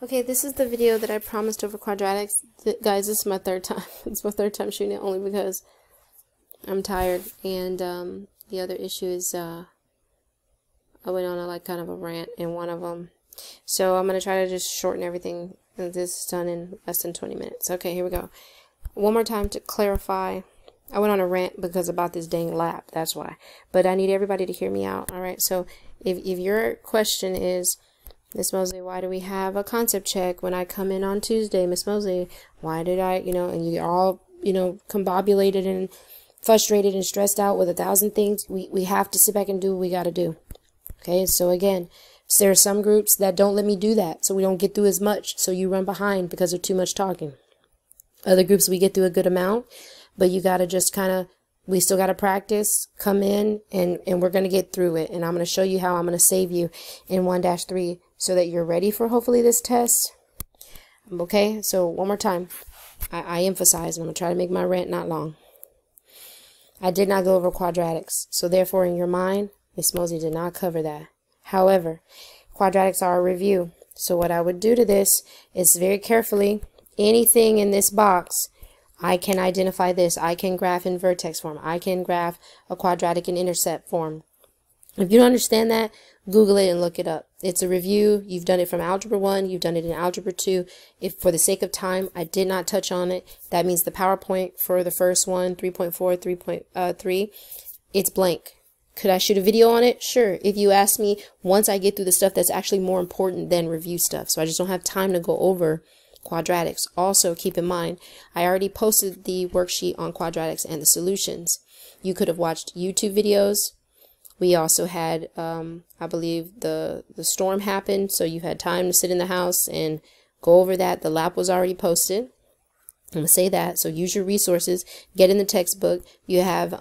Okay, this is the video that I promised over quadratics. Guys, this is my third time. It's my third time shooting it only because I'm tired. And the other issue is I went on a kind of a rant in one of them. So I'm going to try to just shorten everything. And this is done in less than 20 minutes. Okay, here we go. One more time to clarify. I went on a rant because about this dang lap. That's why. But I need everybody to hear me out. All right, so if your question is, Miss Mosley, why do we have a concept check when I come in on Tuesday? Miss Mosley, why did I, and you're all, combobulated and frustrated and stressed out with 1,000 things. We have to sit back and do what we got to do. Okay, so again, there are some groups that don't let me do that, so we don't get through as much, so you run behind because of too much talking. Other groups, we get through a good amount, but you got to just we still got to practice, come in, and we're going to get through it. And I'm going to show you how I'm going to save you in 1-3 so that you're ready for hopefully this test. Okay, so one more time. I emphasize, and I'm going to try to make my rant not long. I did not go over quadratics, so therefore in your mind, Miss Mosley did not cover that. However, quadratics are a review. So what I would do to this is very carefully, anything in this box, I can identify this. I can graph in vertex form. I can graph a quadratic in intercept form. If you don't understand that, Google it and look it up. It's a review. You've done it from Algebra 1. You've done it in Algebra 2. If for the sake of time, I did not touch on it, that means the PowerPoint for the first one, 3.4, 3.3, it's blank. Could I shoot a video on it? Sure. If you ask me, once I get through the stuff that's actually more important than review stuff. So I just don't have time to go over quadratics. Also, keep in mind, I already posted the worksheet on quadratics and the solutions. You could have watched YouTube videos. We also had, I believe, the storm happened, so you had time to sit in the house and go over that. The lab was already posted. I'm going to say that. So use your resources. Get in the textbook. You have,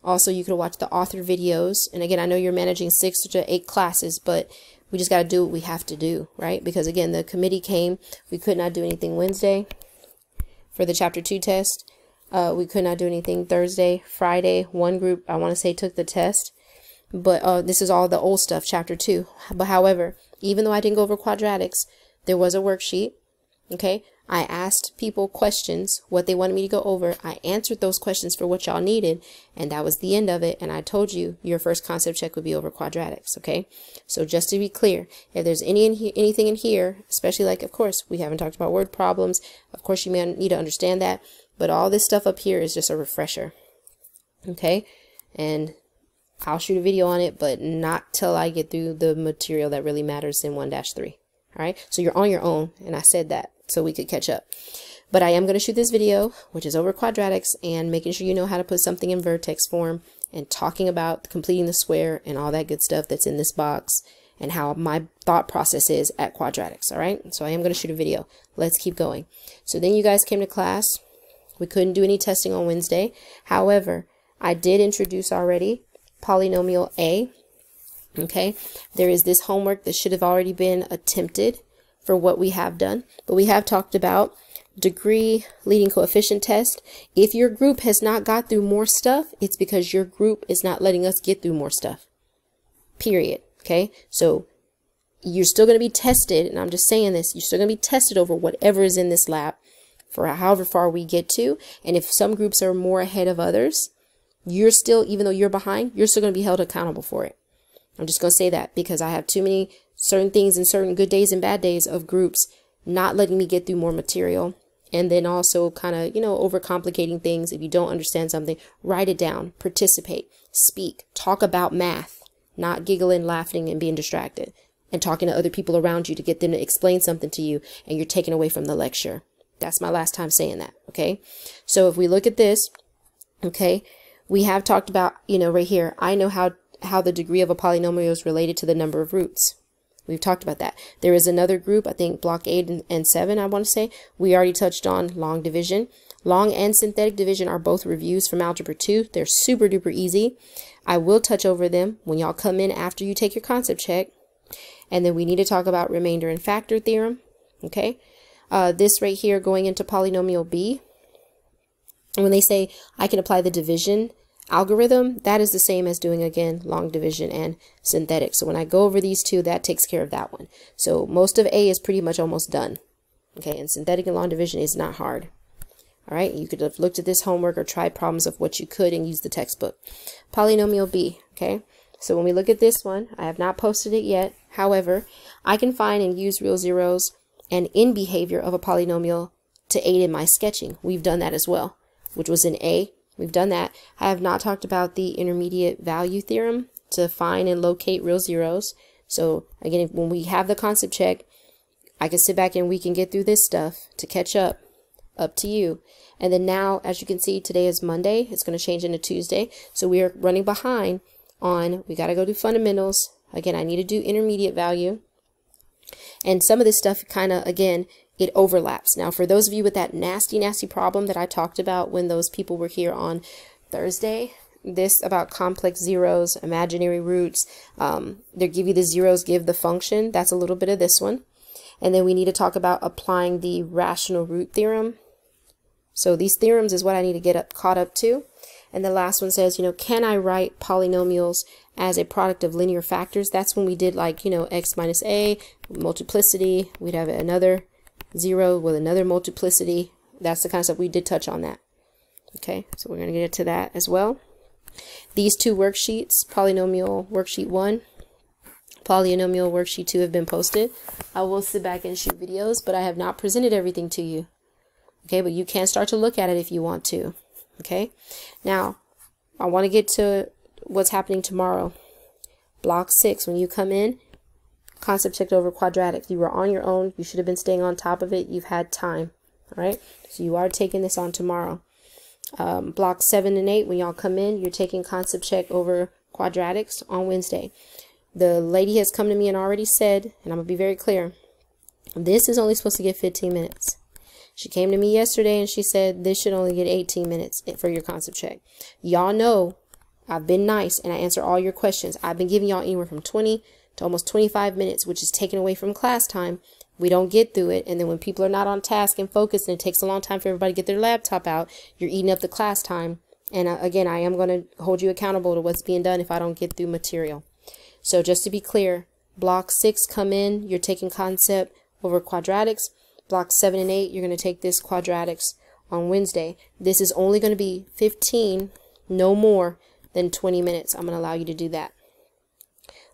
also, you could watch the author videos. And again, I know you're managing 6 to 8 classes, but we just got to do what we have to do, right? Because again, the committee came. We could not do anything Wednesday for the Chapter 2 test. We could not do anything Thursday, Friday. One group, I want to say, took the test. But this is all the old stuff, Chapter 2. But however, even though I didn't go over quadratics, there was a worksheet. Okay, I asked people questions, what they wanted me to go over. I answered those questions for what y'all needed, and that was the end of it. And I told you your first concept check would be over quadratics. Okay, so just to be clear, if there's anything in here, especially like, of course, we haven't talked about word problems. Of course, you may need to understand that, but all this stuff up here is just a refresher. Okay, and I'll shoot a video on it, but not till I get through the material that really matters in 1-3. All right, so you're on your own, and I said that so we could catch up. But I am going to shoot this video, which is over quadratics, and making sure you know how to put something in vertex form, and talking about completing the square and all that good stuff that's in this box, and how my thought process is at quadratics. All right, so I am going to shoot a video. Let's keep going. So then you guys came to class. We couldn't do any testing on Wednesday. However, I did introduce already polynomial A. Okay, there is this homework that should have already been attempted for what we have done, but we have talked about degree leading coefficient test. If your group has not got through more stuff, it's because your group is not letting us get through more stuff, period. Okay, so you're still going to be tested, and I'm just saying this, you're still going to be tested over whatever is in this lab for however far we get to. And if some groups are more ahead of others, you're still, even though you're behind, you're still going to be held accountable for it. I'm just going to say that because I have too many certain things and certain good days and bad days of groups not letting me get through more material. And then also kind of, overcomplicating things. If you don't understand something, write it down, participate, speak, talk about math, not giggling, laughing, and being distracted, and talking to other people around you to get them to explain something to you, and you're taken away from the lecture. That's my last time saying that. Okay. So if we look at this, okay, we have talked about, right here, I know how the degree of a polynomial is related to the number of roots. We've talked about that. There is another group, I think block 8 and 7, I want to say. We already touched on long division. Long and synthetic division are both reviews from Algebra 2. They're super duper easy. I will touch over them when y'all come in after you take your concept check. And then we need to talk about remainder and factor theorem. Okay. This right here going into polynomial B. And when they say I can apply the division algorithm, that is the same as doing, again, long division and synthetic. So when I go over these two, that takes care of that one. So most of A is pretty much almost done. Okay, and synthetic and long division is not hard. All right, you could have looked at this homework or tried problems of what you could and used the textbook. Polynomial B, okay? So when we look at this one, I have not posted it yet. However, I can find and use real zeros and in behavior of a polynomial to aid in my sketching. We've done that as well, which was in A. We've done that. I have not talked about the intermediate value theorem to find and locate real zeros. So again, when we have the concept check, I can sit back and we can get through this stuff to catch up to you. And then now, as you can see, today is Monday. It's going to change into Tuesday. So we are running behind on, we got to go do fundamentals. Again, I need to do intermediate value. And some of this stuff kind of, again, it overlaps. Now, for those of you with that nasty, nasty problem that I talked about when those people were here on Thursday, this about complex zeros, imaginary roots, they give you the zeros, give the function. That's a little bit of this one. And then we need to talk about applying the rational root theorem. So these theorems is what I need to get caught up to. And the last one says, you know, can I write polynomials as a product of linear factors? That's when we did, like, you know, x minus a, multiplicity. We'd have another 0 with another multiplicity. That's the kind of stuff we did touch on that. Okay, so we're going to get to that as well. These two worksheets, polynomial worksheet 1, polynomial worksheet 2 have been posted. I will sit back and shoot videos, but I have not presented everything to you. Okay, but you can start to look at it if you want to. Okay, now I want to get to what's happening tomorrow. Block 6, when you come in, concept checked over quadratics. You were on your own. You should have been staying on top of it. You've had time. All right, so you are taking this on tomorrow. Block 7 and 8, when y'all come in, you're taking concept check over quadratics on Wednesday. The lady has come to me and already said, and I'm going to be very clear, this is only supposed to get 15 minutes. She came to me yesterday and she said this should only get 18 minutes for your concept check. Y'all know I've been nice and I answer all your questions. I've been giving y'all anywhere from 20 to almost 25 minutes, which is taken away from class time. We don't get through it. And then when people are not on task and focused and it takes a long time for everybody to get their laptop out, you're eating up the class time. And again, I am going to hold you accountable to what's being done if I don't get through material. So just to be clear, block 6 come in, you're taking concept over quadratics. Block 7 and 8, you're going to take this quadratics on Wednesday. This is only going to be 15, no more than 20 minutes. I'm going to allow you to do that.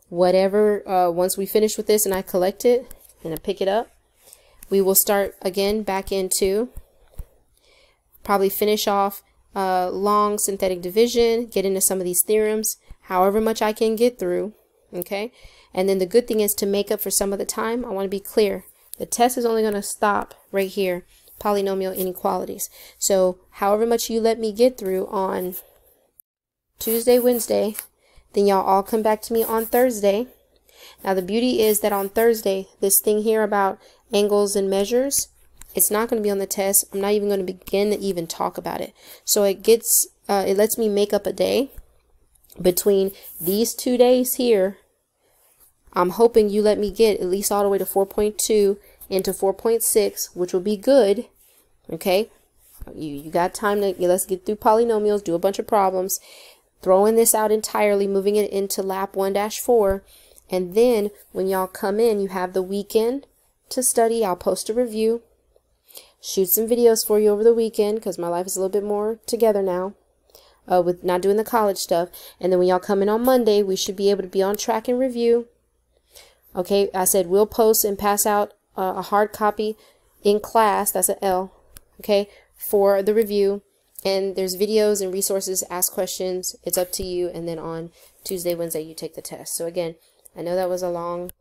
Whatever, once we finish with this and I collect it and I pick it up, we will start again back into, probably finish off long synthetic division, get into some of these theorems, however much I can get through, okay? And then the good thing is, to make up for some of the time, I want to be clear. The test is only going to stop right here, polynomial inequalities. So however much you let me get through on Tuesday, Wednesday, then y'all all come back to me on Thursday. Now the beauty is that on Thursday, this thing here about angles and measures, it's not going to be on the test. I'm not even going to begin to even talk about it. So it lets me make up a day between these 2 days here. I'm hoping you let me get at least all the way to 4.2 into 4.6, which will be good. Okay, you got time to, let's get through polynomials, do a bunch of problems, throwing this out entirely, moving it into lap 1-4, and then when y'all come in, you have the weekend to study. I'll post a review, shoot some videos for you over the weekend, because my life is a little bit more together now with not doing the college stuff. And then when y'all come in on Monday, we should be able to be on track and review. Okay, I said we'll post and pass out a hard copy in class, that's an L, okay, for the review. And there's videos and resources, ask questions, it's up to you. And then on Tuesday, Wednesday, you take the test. So again, I know that was a long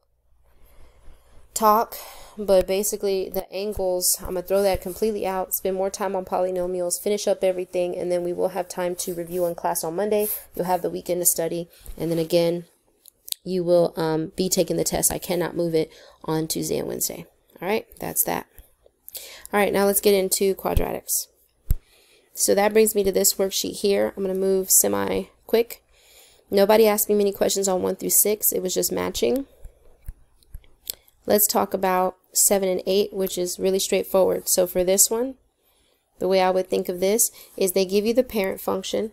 talk, but basically the angles, I'm going to throw that completely out, spend more time on polynomials, finish up everything, and then we will have time to review in class on Monday. You'll have the weekend to study, and then again, you will be taking the test. I cannot move it on Tuesday and Wednesday. All right, that's that. All right, now let's get into quadratics. So that brings me to this worksheet here. I'm going to move semi-quick. Nobody asked me many questions on 1 through 6. It was just matching. Let's talk about 7 and 8, which is really straightforward. So for this one, the way I would think of this is they give you the parent function,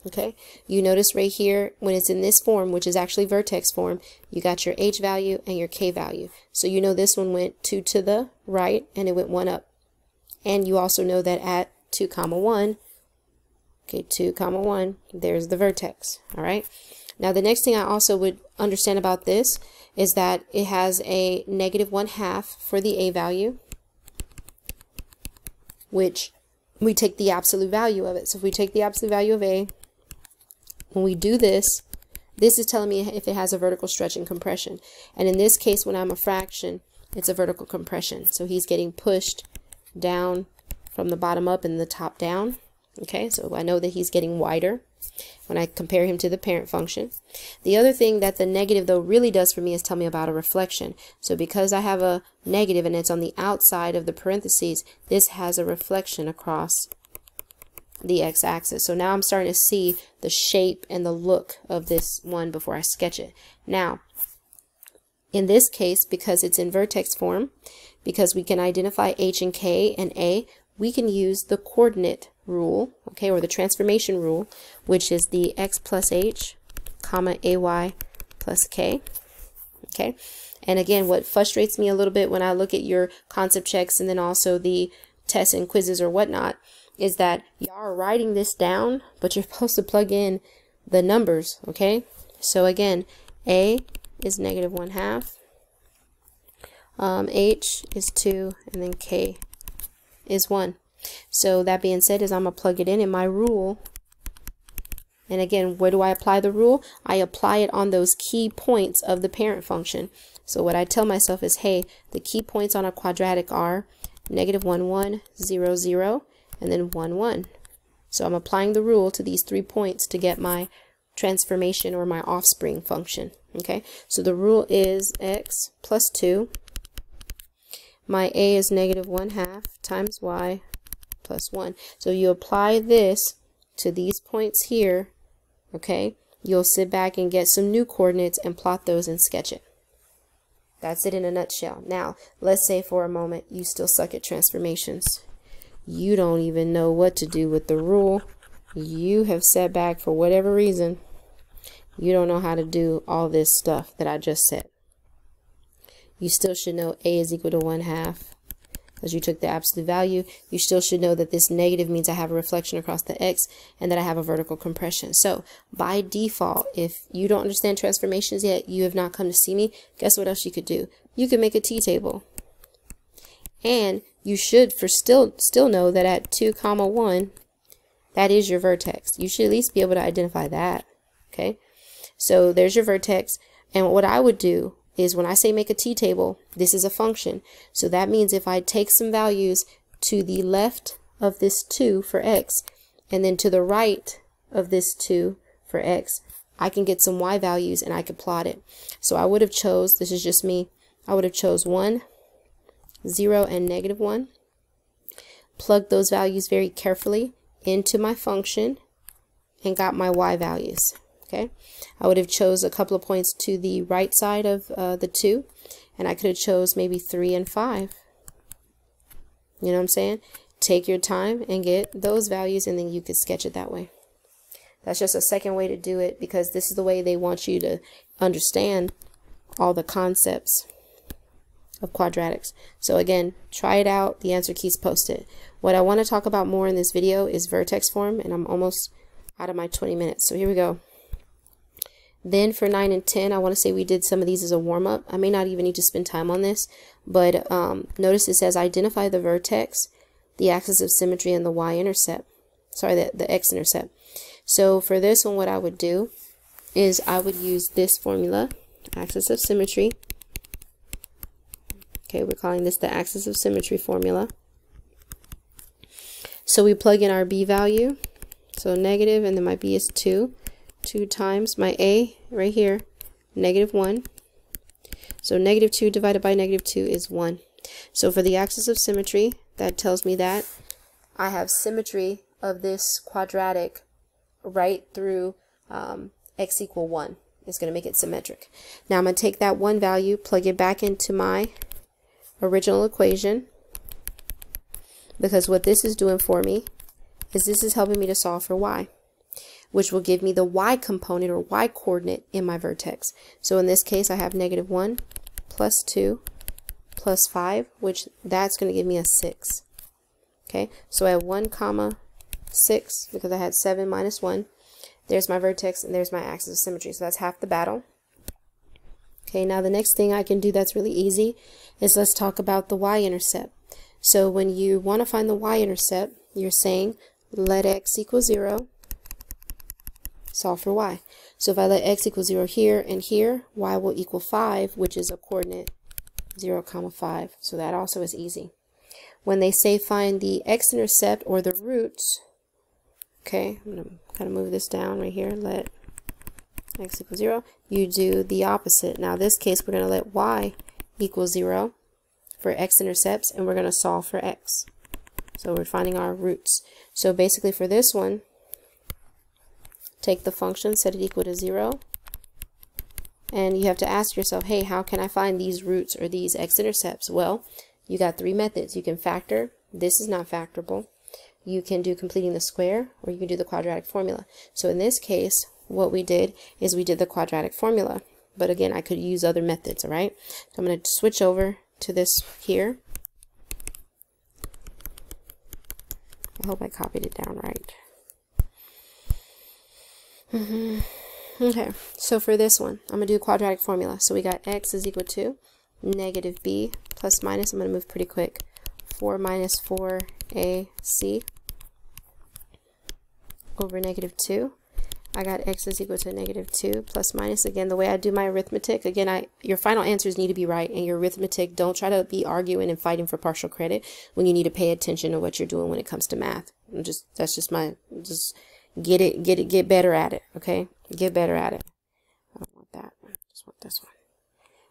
Okay, you notice right here when it's in this form, which is actually vertex form, you got your h value and your k value. So you know this one went 2 to the right and it went 1 up. And you also know that at 2 comma 1, okay, 2 comma 1, there's the vertex. All right. Now the next thing I also would understand about this is that it has a negative 1/2 for the a value, which we take the absolute value of it. So if we take the absolute value of a, when we do this, this is telling me if it has a vertical stretch and compression. And in this case, when I'm a fraction, it's a vertical compression. So he's getting pushed down from the bottom up and the top down. Okay, so I know that he's getting wider when I compare him to the parent function. The other thing that the negative though really does for me is tell me about a reflection. So because I have a negative and it's on the outside of the parentheses, this has a reflection across the x-axis. So now I'm starting to see the shape and the look of this one before I sketch it. Now, in this case, because it's in vertex form, because we can identify h and k and a, we can use the coordinate rule, okay, or the transformation rule, which is the x plus h, comma ay plus k, okay. And again, what frustrates me a little bit when I look at your concept checks and then also the tests and quizzes or whatnot is that y'all are writing this down, but you're supposed to plug in the numbers, okay. So again, a is negative 1/2, h is 2, and then k is 1. So that being said, is I'm going to plug it in my rule. And again, where do I apply the rule? I apply it on those key points of the parent function. So what I tell myself is, hey, the key points on a quadratic are negative 1, 1, 0, 0, and then 1, 1. So I'm applying the rule to these 3 points to get my transformation or my offspring function. Okay, so the rule is x plus 2. My a is negative 1/2 times y plus 1. So you apply this to these points here, okay? You'll sit back and get some new coordinates and plot those and sketch it. That's it in a nutshell. Now, let's say for a moment you still suck at transformations. You don't even know what to do with the rule. You have sat back for whatever reason. You don't know how to do all this stuff that I just said. You still should know a is equal to 1/2 because you took the absolute value. You still should know that this negative means I have a reflection across the x and that I have a vertical compression. So by default, if you don't understand transformations yet, you have not come to see me, guess what else you could do? You could make a t-table. And you should still know that at 2 comma 1, that is your vertex. You should at least be able to identify that. Okay, so there's your vertex. And what I would do is when I say make a t-table, this is a function. So that means if I take some values to the left of this 2 for x, and then to the right of this 2 for x, I can get some y values and I could plot it. So I would have chose, this is just me, I would have chose 1, 0, and negative 1. Plugged those values very carefully into my function and got my y values. Okay, I would have chose a couple of points to the right side of the 2, and I could have chose maybe 3 and 5. You know what I'm saying? Take your time and get those values, and then you could sketch it that way. That's just a second way to do it because this is the way they want you to understand all the concepts of quadratics. So again, try it out. The answer key's posted. What I want to talk about more in this video is vertex form, and I'm almost out of my 20 minutes. So here we go. Then for 9 and 10, I want to say we did some of these as a warm-up. I may not even need to spend time on this, but notice it says identify the vertex, the axis of symmetry, and the y-intercept. Sorry, the x-intercept. So for this one, what I would do is I would use this formula, axis of symmetry. Okay, we're calling this the axis of symmetry formula. So we plug in our b value. So negative, and then my b is 2. 2 times my a right here, negative 1. So negative 2 divided by negative 2 is 1. So for the axis of symmetry, that tells me that I have symmetry of this quadratic right through x equal 1. It's going to make it symmetric. Now I'm going to take that 1 value, plug it back into my original equation, because what this is doing for me is this is helping me to solve for y. which will give me the y component or y coordinate in my vertex. So in this case, I have -1 plus 2 plus 5, which that's going to give me a 6. Okay, so I have 1 comma 6 because I had 7 minus 1. There's my vertex and there's my axis of symmetry. So that's half the battle. Okay, now the next thing I can do that's really easy is let's talk about the y-intercept. So when you want to find the y-intercept, you're saying let x equal 0, solve for y. So if I let x equal 0 here and here, y will equal 5, which is a coordinate 0, 5. So that also is easy. When they say find the x-intercept or the roots, okay, I'm going to kind of move this down right here, let x equal 0, you do the opposite. Now in this case, we're going to let y equal 0 for x-intercepts, and we're going to solve for x. So we're finding our roots. So basically for this one, take the function, set it equal to 0, and you have to ask yourself, hey, how can I find these roots or these x-intercepts? Well, you got 3 methods. You can factor. This is not factorable. You can do completing the square, or you can do the quadratic formula. So in this case, what we did is we did the quadratic formula. But again, I could use other methods, all right? So I'm going to switch over to this here. I hope I copied it down right. Okay, so for this one, I'm going to do quadratic formula. So we got x is equal to negative b plus minus, I'm going to move pretty quick, 4 minus 4ac over negative 2. I got x is equal to negative 2 plus minus. Again, the way I do my arithmetic, again, your final answers need to be right, and your arithmetic, don't try to be arguing and fighting for partial credit when you need to pay attention to what you're doing when it comes to math. That's just my, get better at it, okay? Get better at it. I don't want that one, I just want this one.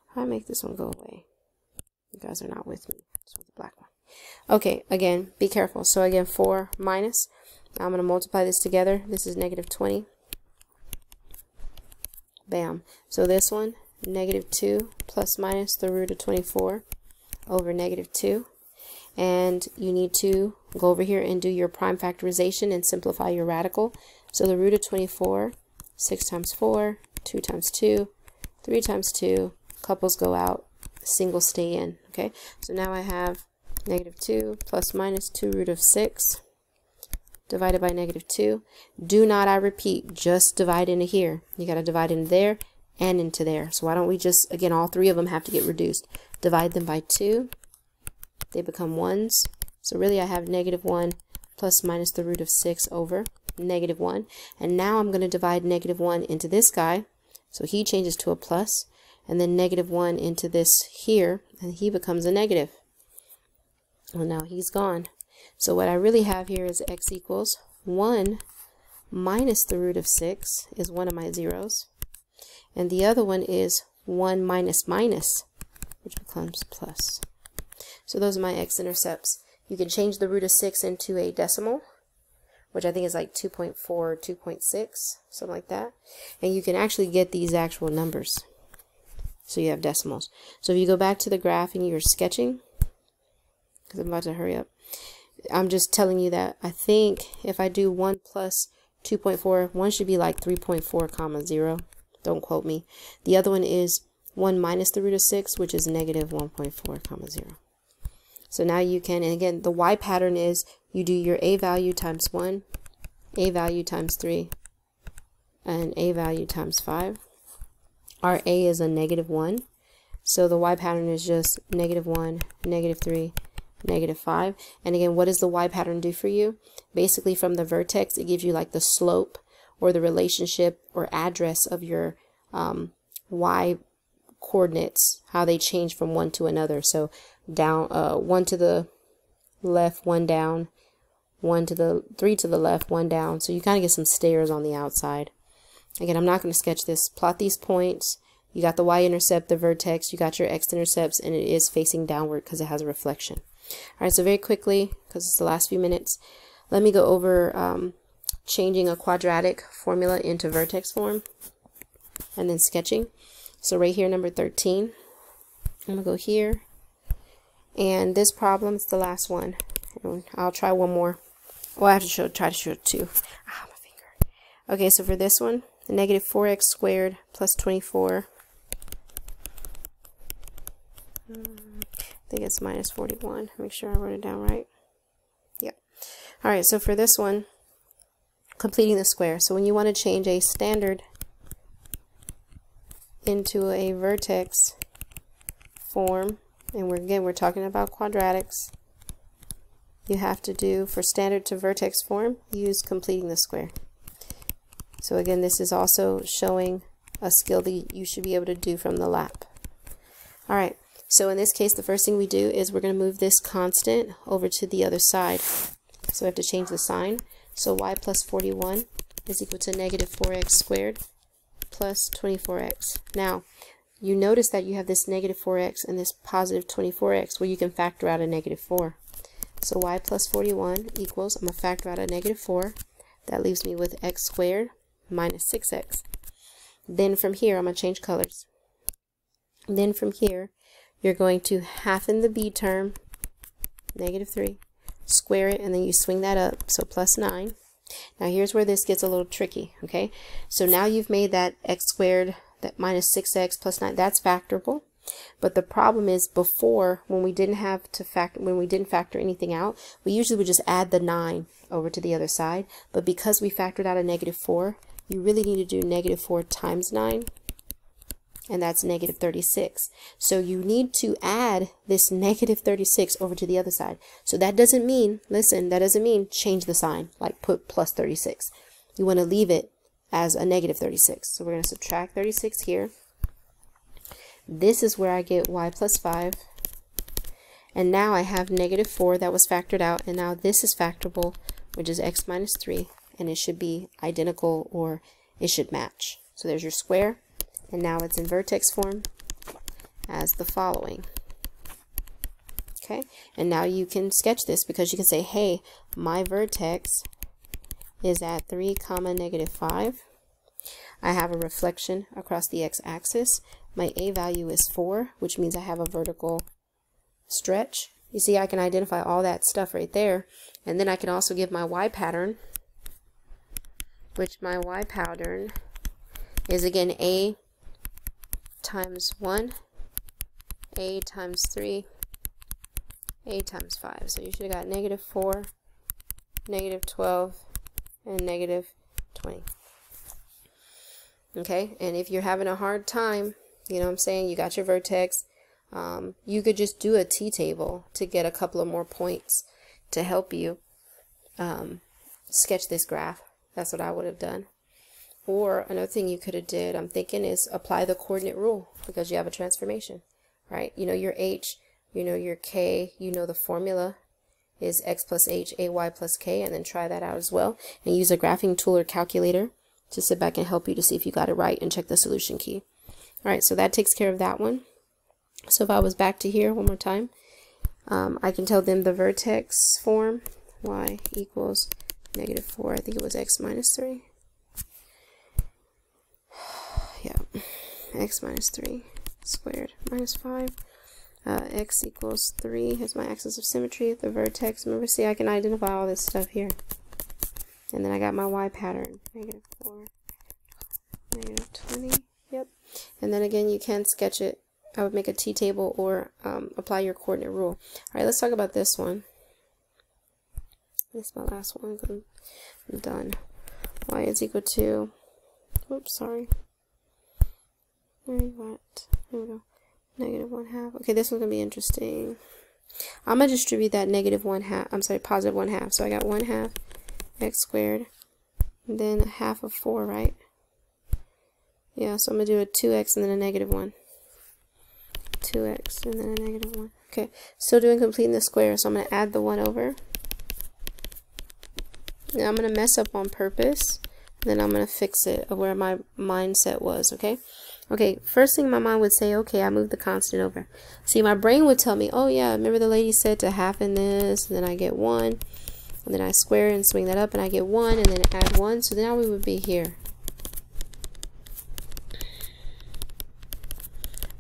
How do I make this one go away? You guys are not with me. Just want the black one. Okay, again, be careful. So again, 4 minus, I'm going to multiply this together. This is negative 20. Bam. So this one, negative 2 plus minus the root of 24 over negative 2. And you need to go over here and do your prime factorization and simplify your radical. So the root of 24, 6 times 4, 2 times 2, 3 times 2, couples go out, singles stay in. Okay, so now I have negative 2 plus minus 2 root of 6 divided by negative 2. Do not, I repeat, just divide into here. You got to divide into there and into there. So why don't we just, again, all 3 of them have to get reduced. Divide them by 2. They become 1s. So really I have negative 1 plus minus the root of 6 over negative 1. And now I'm going to divide negative 1 into this guy. So he changes to a plus. And then negative 1 into this here. And he becomes a negative. Well, now he's gone. So what I really have here is x equals 1 minus the root of 6 is one of my zeros. And the other one is 1 minus minus, which becomes plus. So those are my x-intercepts. You can change the root of 6 into a decimal, which I think is like 2.4 or 2.6, something like that. And you can actually get these actual numbers. So you have decimals. So if you go back to the graph and you're sketching, because I'm about to hurry up, I'm just telling you that I think if I do 1 plus 2.4, one should be like 3.4 comma 0. Don't quote me. The other one is 1 minus the root of 6, which is negative 1.4 comma 0. So now you can, and again, the y pattern is you do your a value times 1, a value times 3, and a value times 5. Our a is a negative 1. So the y pattern is just negative 1, negative 3, negative 5. And again, what does the y pattern do for you? Basically from the vertex, it gives you like the slope or the relationship or address of your y coordinates, how they change from one to another. So down, 1 to the left, 1 down, 3 to the left, 1 down. So you kind of get some stairs on the outside. Again, I'm not going to sketch this. Plot these points. You got the y-intercept, the vertex, you got your x-intercepts, and it is facing downward because it has a reflection. All right, so very quickly, because it's the last few minutes, let me go over changing a quadratic formula into vertex form and then sketching. So right here, number 13, I'm going to go here. And this problem is the last one. I'll try one more. Well, I have to try to show 2. Ah, my finger. Okay, so for this one, negative 4x squared plus 24. I think it's minus 41. Make sure I wrote it down right. Yep. All right, so for this one, completing the square. So when you want to change a standard into a vertex form, and we're talking about quadratics, you have to do, for standard to vertex form, use completing the square. So again, this is also showing a skill that you should be able to do from the lap. All right, so in this case, the first thing we do is we're going to move this constant over to the other side. So we have to change the sign. So y plus 41 is equal to negative 4x squared plus 24x. Now, you notice that you have this negative 4x and this positive 24x, where you can factor out a negative 4. So y plus 41 equals, I'm going to factor out a negative 4. That leaves me with x squared minus 6x. Then from here, I'm going to change colors. Then from here, you're going to half in the b term, negative 3, square it, and then you swing that up, so plus 9. Now here's where this gets a little tricky, okay? So now you've made that x squared, that minus 6x plus 9, that's factorable. But the problem is, before, when we didn't factor anything out, we usually would just add the 9 over to the other side. But because we factored out a negative 4, you really need to do negative 4 times 9, and that's negative 36. So you need to add this negative 36 over to the other side. So that doesn't mean, listen, that doesn't mean change the sign, like put plus 36. You want to leave it as a negative 36. So we're going to subtract 36 here. This is where I get y plus 5. And now I have negative 4 that was factored out, and now this is factorable, which is x minus 3, and it should be identical, or it should match. So there's your square, and now it's in vertex form as the following. Okay, and now you can sketch this, because you can say, hey, my vertex is at 3, negative 5. I have a reflection across the x-axis. My a value is 4, which means I have a vertical stretch. You see, I can identify all that stuff right there. And then I can also give my y pattern, which my y pattern is, again, a times 1, a times 3, a times 5. So you should have got negative 4, negative 12, and negative 20. Okay, and if you're having a hard time, you know what I'm saying, you got your vertex, you could just do a t-table to get a couple of more points to help you sketch this graph. That's what I would have done. Or another thing you could have did, I'm thinking, is apply the coordinate rule, because you have a transformation, right? You know your h, you know your k, you know the formula is x plus h, ay plus k, and then try that out as well. And use a graphing tool or calculator to sit back and help you to see if you got it right, and check the solution key. All right, so that takes care of that one. So if I was back to here one more time, I can tell them the vertex form, y equals negative 4, I think it was x minus 3. Yeah, x minus 3 squared minus 5. X equals 3 is my axis of symmetry. The vertex, remember, see, I can identify all this stuff here. And then I got my y pattern, negative 4, negative 20, yep. And then again, you can sketch it. I would make a t-table or apply your coordinate rule. All right, let's talk about this one. This is my last one. I'm done. Y is equal to, oops, sorry. Where you at? There we go. Negative 1/2. Okay, this one's going to be interesting. I'm going to distribute that negative 1/2, I'm sorry, positive 1/2. So I got 1/2 x squared, and then a half of 4, right? Yeah, so I'm going to do a 2x and then a negative 1. 2x and then a negative 1. Okay, still doing completing the square, so I'm going to add the 1 over. Now I'm going to mess up on purpose, then I'm going to fix it of where my mindset was, okay? Okay, first thing my mind would say, okay, I moved the constant over. See, my brain would tell me, oh yeah, remember the lady said to half in this, and then I get 1, and then I square and swing that up, and I get 1, and then add 1, so now we would be here.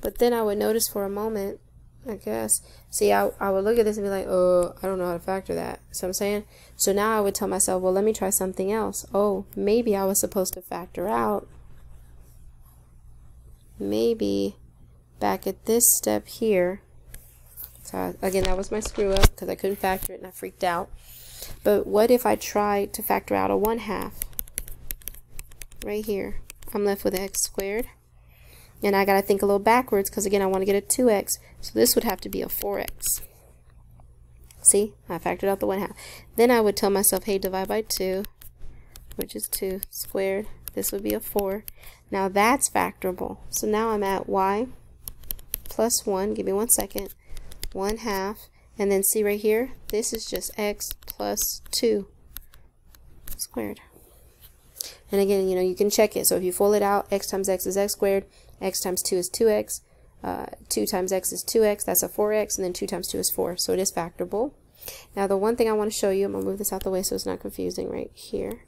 But then I would notice for a moment, I guess, See, I would look at this and be like, oh, I don't know how to factor that. See what I'm saying? So now I would tell myself, well, let me try something else. Oh, maybe I was supposed to factor out. Maybe back at this step here. So again, that was my screw up because I couldn't factor it and I freaked out. But what if I tried to factor out a 1/2? Right here. I'm left with x squared. And I got to think a little backwards because, again, I want to get a 2x. So this would have to be a 4x. See? I factored out the 1/2. Then I would tell myself, hey, divide by 2, which is 2 squared. This would be a 4. Now that's factorable. So now I'm at y plus 1. Give me 1 second. 1/2. And then see right here? This is just x plus 2 squared. And again, you know, you can check it. So if you fold it out, x times x is x squared. X times 2 is 2x. 2 times x is 2x. That's a 4x. And then 2 times 2 is 4. So it is factorable. Now the one thing I want to show you, I'm going to move this out the way so it's not confusing right here.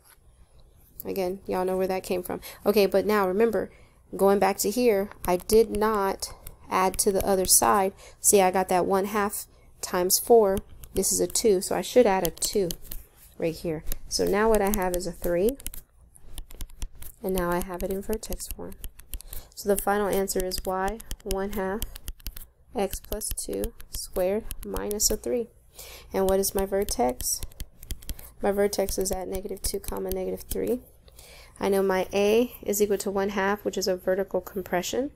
Again, y'all know where that came from. Okay, but now remember, going back to here, I did not add to the other side. See, I got that 1/2 times 4. This is a 2, so I should add a 2 right here. So now what I have is a 3. And now I have it in vertex form. So the final answer is y 1/2 x plus 2 squared minus a 3. And what is my vertex? My vertex is at -2, -3. I know my A is equal to 1/2, which is a vertical compression.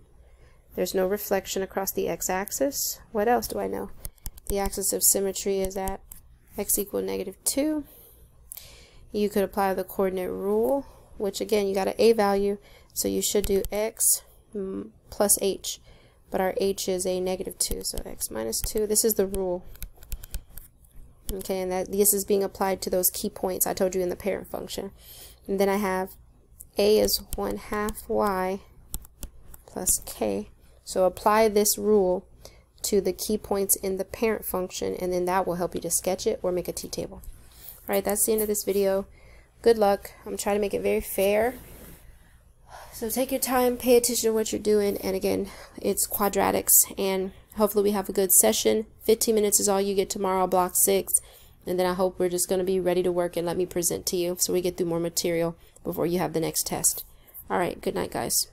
There's no reflection across the x-axis. What else do I know? The axis of symmetry is at x equal -2. You could apply the coordinate rule, which again, you got an A value, so you should do x plus h. But our h is a -2, so x minus 2. This is the rule. Okay, and that this is being applied to those key points I told you in the parent function. And then I have A is 1/2 y plus k. So apply this rule to the key points in the parent function, and then that will help you to sketch it or make a t-table. Alright, that's the end of this video. Good luck. I'm trying to make it very fair. So take your time, pay attention to what you're doing, and again, it's quadratics, and hopefully we have a good session. 15 minutes is all you get tomorrow, block 6, and then I hope we're just going to be ready to work and let me present to you so we get through more material before you have the next test. Alright, good night, guys.